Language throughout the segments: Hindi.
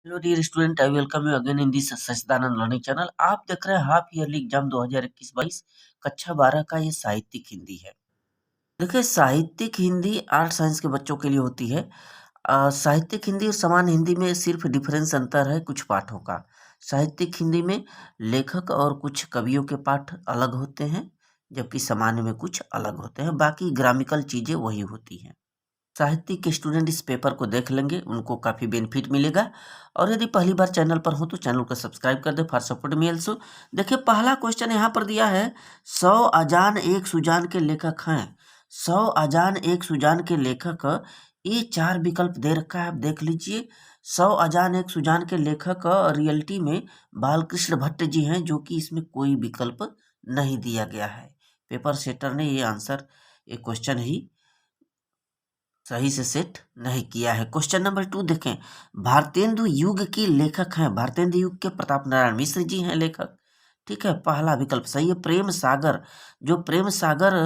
Hello dear student, I welcome you again in this Sachchidanand learning channel. आप देख रहे हैं हाफ ईयरली एग्जाम 2021-22 कक्षा 12 का ये साहित्यिक हिंदी है। देखिए, साहित्यिक हिंदी आर्ट साइंस के बच्चों के लिए होती है। साहित्यिक हिंदी और सामान्य हिंदी में सिर्फ डिफरेंस अंतर है कुछ पाठों का। साहित्यिक हिंदी में लेखक और कुछ कवियों के पाठ अलग होते हैं, जबकि सामान्य में कुछ अलग होते हैं। बाकी ग्रामिकल चीजें वही होती हैं। साहित्य के स्टूडेंट इस पेपर को देख लेंगे, उनको काफ़ी बेनिफिट मिलेगा। और यदि पहली बार चैनल पर हो तो चैनल को सब्सक्राइब कर दे फॉर सपोर्ट मी ऑल्सो। देखिए, पहला क्वेश्चन यहाँ पर दिया है, 100 अजान एक सुजान के लेखक हैं। 100 अजान एक सुजान के लेखक, ये 4 विकल्प दे रखा है, आप देख लीजिए। 100 अजान एक सुजान के लेखक रियलिटी में बालकृष्ण भट्ट जी हैं, जो कि इसमें कोई विकल्प नहीं दिया गया है। पेपर सेटर ने ये आंसर, ये क्वेश्चन ही सही से सेट नहीं किया है। क्वेश्चन नंबर 2 देखें, भारतेंदु युग की लेखक हैं। भारतेंदु युग के प्रताप नारायण मिश्र जी हैं लेखक। ठीक है, पहला विकल्प सही है। प्रेम सागर, जो प्रेम सागर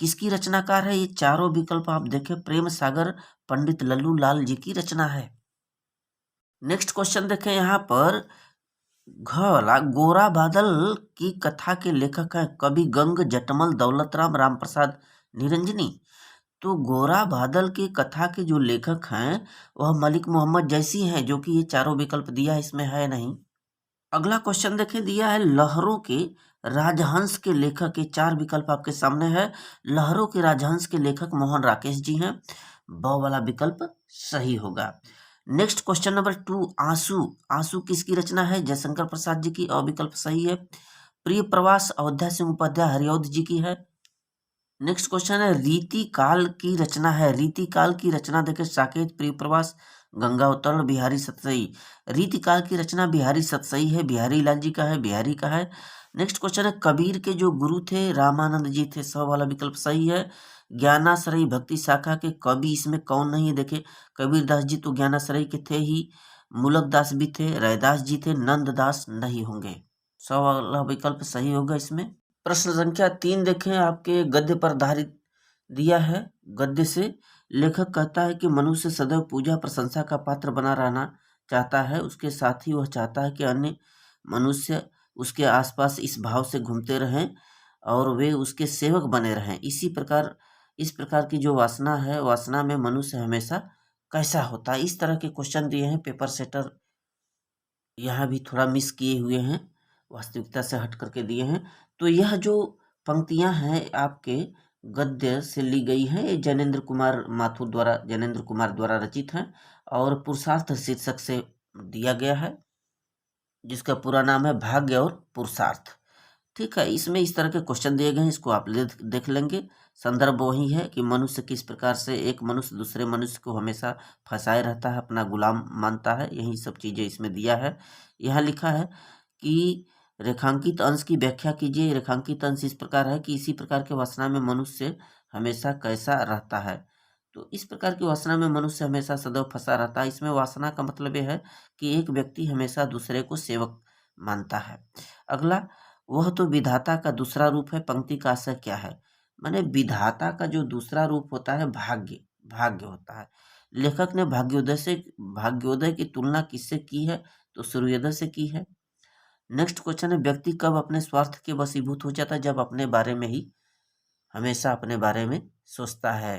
किसकी रचनाकार है? ये चारों विकल्प आप देखें, प्रेम सागर पंडित लल्लू लाल जी की रचना है। नेक्स्ट क्वेश्चन देखें यहाँ पर, घ वाला, गोरा बादल की कथा के लेखक हैं कवि गंग जटमल दौलत राम राम प्रसाद निरंजनी। तो गोरा बादल की कथा के जो लेखक हैं वह मलिक मोहम्मद जैसी हैं, जो कि ये चारों विकल्प दिया है, इसमें है नहीं। अगला क्वेश्चन देखें, दिया है लहरों के राजहंस के लेखक, ये 4 विकल्प आपके सामने है। लहरों के राजहंस के लेखक मोहन राकेश जी हैं। ब वाला विकल्प सही होगा। नेक्स्ट क्वेश्चन नंबर 2, आंसू। आंसू किसकी रचना है? जयशंकर प्रसाद जी की, अ विकल्प सही है। प्रिय प्रवास अयोध्या सिंह उपाध्याय हरिऔध जी की है। नेक्स्ट क्वेश्चन है, रीति काल की रचना है। रीति काल की रचना देखे, साकेत, प्रिय प्रवास, गंगा अवतरण, बिहारी सतसई। रीति काल की रचना बिहारी सतसई है, बिहारी लाल जी का है, बिहारी का है। नेक्स्ट क्वेश्चन है, कबीर के जो गुरु थे रामानंद जी थे, स वाला विकल्प सही है। ज्ञानाश्रयी भक्ति शाखा के कवि इसमें कौन नहीं है? देखे, कबीर दास जी तो ज्ञानाश्रयी के थे ही, मूलक दास भी थे, रैदास जी थे, नंद दास नहीं होंगे। स वाला विकल्प सही होगा इसमें। प्रश्न संख्या 3 देखें, आपके गद्य पर आधारित दिया है। गद्य से लेखक कहता है कि मनुष्य सदैव पूजा प्रशंसा का पात्र बना रहना चाहता है, उसके साथ ही वह चाहता है कि अन्य मनुष्य उसके आसपास इस भाव से घूमते रहें और वे उसके सेवक बने रहें। इस प्रकार की जो वासना है, वासना में मनुष्य हमेशा कैसा होता है? इस तरह के क्वेश्चन दिए हैं। पेपर सेटर यहाँ भी थोड़ा मिस किए हुए हैं, वास्तविकता से हट करके दिए हैं। तो यह जो पंक्तियाँ हैं आपके गद्य से ली गई हैं, ये जैनेंद्र कुमार द्वारा रचित हैं और पुरुषार्थ शीर्षक से दिया गया है, जिसका पूरा नाम है भाग्य और पुरुषार्थ। ठीक है, इसमें इस तरह के क्वेश्चन दिए गए हैं, इसको आप देख लेंगे। संदर्भ वही है कि मनुष्य किस प्रकार से एक मनुष्य दूसरे मनुष्य को हमेशा फंसाए रहता है, अपना गुलाम मानता है, यही सब चीज़ें इसमें दिया है। यहाँ लिखा है कि रेखांकित अंश की व्याख्या कीजिए। रेखांकित अंश इस प्रकार है कि इसी प्रकार के वासना में मनुष्य हमेशा कैसा रहता है। तो इस प्रकार की वासना में मनुष्य हमेशा सदैव फंसा रहता है। इसमें वासना का मतलब यह है कि एक व्यक्ति हमेशा दूसरे को सेवक मानता है। अगला, वह तो विधाता का दूसरा रूप है। पंक्ति का आशय क्या है? माने विधाता का जो दूसरा रूप होता है भाग्य, भाग्य होता है। लेखक ने भाग्योदय की तुलना किससे की है? तो सूर्योदय से की है। नेक्स्ट क्वेश्चन है, व्यक्ति कब अपने स्वार्थ के वशीभूत हो जाता है? जब अपने बारे में ही हमेशा अपने बारे में सोचता है,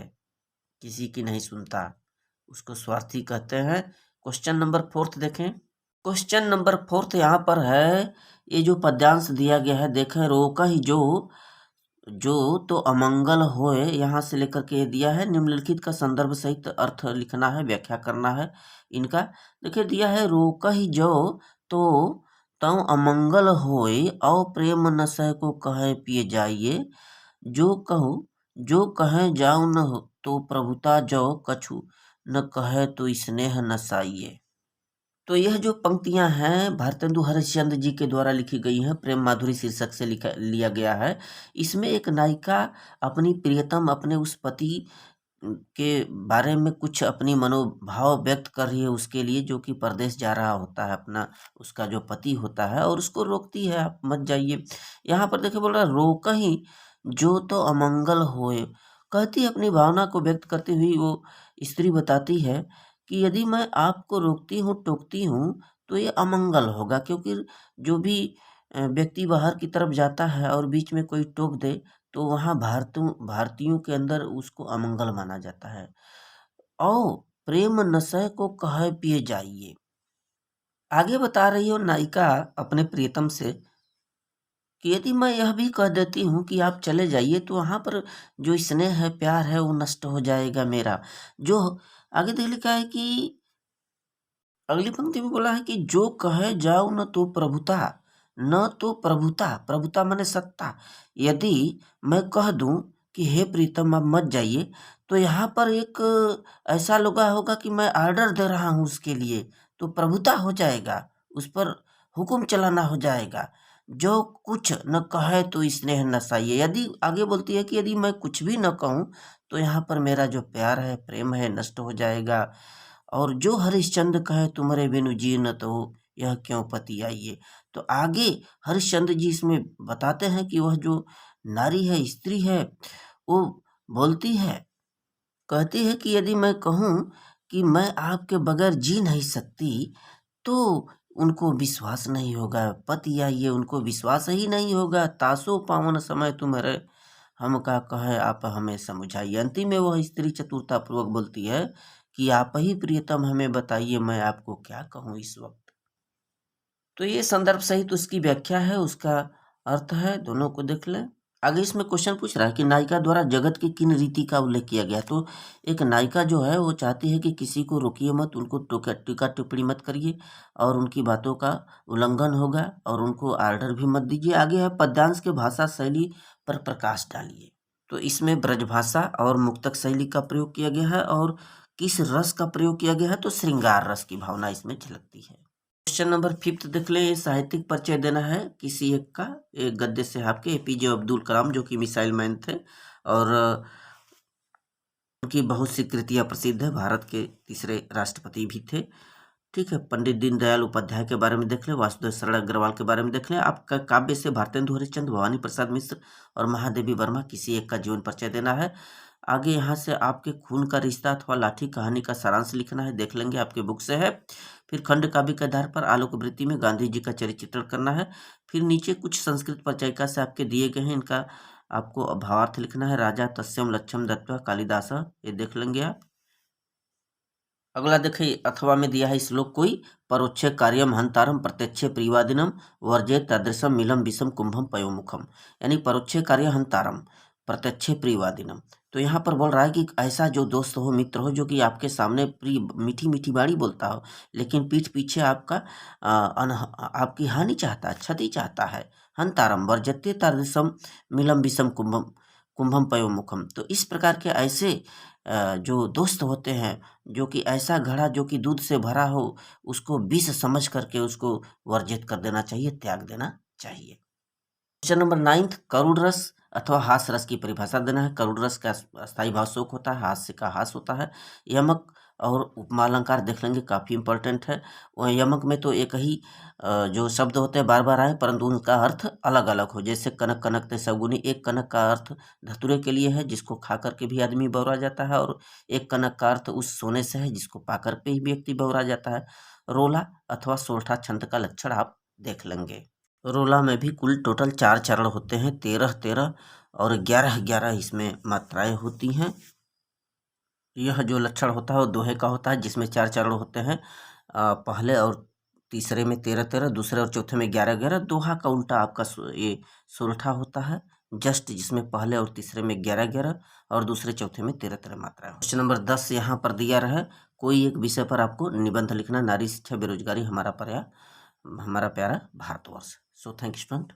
किसी की नहीं सुनता, उसको स्वार्थी कहते हैं। क्वेश्चन नंबर 4 देखें। क्वेश्चन नंबर 4 यहाँ पर है, ये जो पद्यांश दिया गया है, देखें, रोकहि जो जो तो अमंगल होए, यहाँ से लेकर के ये दिया है। निम्नलिखित का संदर्भ सहित अर्थ लिखना है, व्याख्या करना है इनका। देखिए, दिया है, रोकहि जो तो तौ अमंगल होए, और प्रेम न सह को कहे पिए जाइए। जो कहे जाऊ न हो, तो प्रभुता जो कछु न कहे तो स्नेह न साइए। तो यह जो पंक्तियां हैं भारतेंदु हरिश्चंद्र जी के द्वारा लिखी गई हैं, प्रेम माधुरी शीर्षक से लिया गया है। इसमें एक नायिका अपनी प्रियतम, अपने उस पति के बारे में कुछ अपनी मनोभाव व्यक्त कर रही है उसके लिए, जो कि परदेश जा रहा होता है, अपना उसका जो पति होता है, और उसको रोकती है, आप मत जाइए। यहाँ पर देखिए, बोल रहा रोकहि जो तो अमंगल होए, कहती है, अपनी भावना को व्यक्त करती हुई वो स्त्री बताती है कि यदि मैं आपको रोकती हूँ, टोकती हूँ, तो ये अमंगल होगा, क्योंकि जो भी व्यक्ति बाहर की तरफ जाता है और बीच में कोई टोक दे, तो वहाँ भारतीयों के अंदर उसको अमंगल माना जाता है। आओ प्रेम नशे को कहे पिए जाइए। आगे बता रही हो नायिका अपने प्रियतम से कि यदि मैं यह भी कह देती हूँ कि आप चले जाइए, तो वहाँ पर जो स्नेह है, प्यार है, वो नष्ट हो जाएगा मेरा। जो आगे देख लिखा है कि अगली पंक्ति में बोला है कि जो कहे जाओ न तो प्रभुता, न तो प्रभुता, प्रभुता माने सत्ता। यदि मैं कह दूं कि हे प्रीतम आप मत जाइए, तो यहाँ पर एक ऐसा लगा होगा कि मैं आर्डर दे रहा हूँ उसके लिए, तो प्रभुता हो जाएगा, उस पर हुक्म चलाना हो जाएगा। जो कुछ न कहे तो स्नेह न साइए। यदि आगे बोलती है कि यदि मैं कुछ भी न कहूँ, तो यहाँ पर मेरा जो प्यार है, प्रेम है, नष्ट हो जाएगा। और जो हरिश्चंद्र कहे तुम्हारे बिनु जी न तो यह क्यों पति आइए। तो आगे हरिश्चंद्र जी इसमें बताते हैं कि वह जो नारी है, स्त्री है, वो बोलती है, कहती है कि यदि मैं कहूँ कि मैं आपके बगैर जी नहीं सकती, तो उनको विश्वास नहीं होगा, पति आइए उनको विश्वास ही नहीं होगा। तासो पावन समय तुम्हारे हम का कहे आप हमें समझाइए। अंतिम में वह स्त्री चतुरता पूर्वक बोलती है कि आप ही प्रियतम हमें बताइए, मैं आपको क्या कहूँ इस वक्त। तो ये संदर्भ सहित उसकी व्याख्या है, उसका अर्थ है, दोनों को देख लें। आगे इसमें क्वेश्चन पूछ रहा है कि नायिका द्वारा जगत की किन रीति का उल्लेख किया गया। तो एक नायिका जो है वो चाहती है कि किसी को रोकिए मत, उनको टीका टिप्पणी मत करिए और उनकी बातों का उल्लंघन होगा, और उनको आर्डर भी मत दीजिए। आगे है पद्यांश के भाषा शैली पर प्रकाश डालिए। तो इसमें ब्रजभाषा और मुक्तक शैली का प्रयोग किया गया है, और किस रस का प्रयोग किया गया है, तो श्रृंगार रस की भावना इसमें झलकती है। क्वेश्चन नंबर 5 देख लें। ये साहित्यिक परिचय देना है किसी एक का। एक गद्य से आपके एपीजे अब्दुल कलाम, जो कि मिसाइल मैन थे और उनकी बहुत सी कृतियाँ प्रसिद्ध है, भारत के तीसरे राष्ट्रपति भी थे। ठीक है, पंडित दीनदयाल उपाध्याय के बारे में देख लें, वासुदेव शरण अग्रवाल के बारे में देख लें। आपका काव्य से भारतेंदु हरिश्चंद्र, भवानी प्रसाद मिश्र और महादेवी वर्मा, किसी एक का जीवन परिचय देना है। आगे यहाँ से आपके खून का रिश्ता अथवा लाठी कहानी का सारांश लिखना है, देख लेंगे आपके बुक से है। फिर खंड काव्य के आधार पर आलोक वृत्ति में गांधी जी का चरित्र चित्रण करना है। फिर नीचे कुछ संस्कृत परिचयिका से आपके दिए गए हैं, इनका आपको भावार्थ लिखना है। राजा तस्यम लक्ष्यम दत्वा कालिदास, ये देख लेंगे आप। अगला देखिए, अथवा में दिया है श्लोक कोई, परोक्षे कार्यम हंतारम प्रत्यक्षे प्रियवादिनम वर्जे तदृशम मिलम विषम कुंभम पयोमुखम। यानी परोक्षे कार्य हंतारम प्रत्यक्षे प्रियवादिनम। तो यहाँ पर बोल रहा है कि ऐसा जो दोस्त हो, मित्र हो, जो कि आपके सामने प्रिय मीठी मीठी बाणी बोलता हो, लेकिन पीठ पीछे आपकी हानि चाहता है, क्षति चाहता है। हंतारम वर्जते तदृशम मिलम विषम कुंभम कुंभम पयोमुखम। तो इस प्रकार के ऐसे जो दोस्त होते हैं, जो कि ऐसा घड़ा जो कि दूध से भरा हो, उसको विष समझ करके उसको वर्जित कर देना चाहिए, त्याग देना चाहिए। क्वेश्चन नंबर 9, करुण रस अथवा हास रस की परिभाषा देना है। करुण रस का स्थायी भाव शोक होता है, हास्य का हास होता है। यमक और उपमा अलंकार देख लेंगे, काफ़ी इंपॉर्टेंट है। वह यमक में तो एक ही जो शब्द होते हैं बार बार आए, परंतु उनका अर्थ अलग अलग हो। जैसे कनक कनक ते सगुनी, एक कनक का अर्थ धतूरे के लिए है, जिसको खा करके भी आदमी बौरा जाता है, और एक कनक का अर्थ उस सोने से है जिसको पा कर के ही व्यक्ति बौरा जाता है। रोला अथवा सोरठा छंद का लक्षण आप देख लेंगे। रोला में भी कुल टोटल 4 चरण होते हैं, 13-13 और 11-11 इसमें मात्राएं होती हैं। यह जो लक्षण होता है वो दोहे का होता है, जिसमें 4 चरण होते हैं। पहले और तीसरे में 13-13, दूसरे और चौथे में 11-11। दोहा का उल्टा आपका ये सोरठा होता है, जस्ट जिसमें पहले और तीसरे में 11-11 और दूसरे चौथे में 13-13 मात्राएं। क्वेश्चन नंबर 10 यहाँ पर दिया रहा, कोई एक विषय पर आपको निबंध लिखना। नारी शिक्षा बेरोजगारी हमारा प्यारा Bharatvarsh. So thank you student.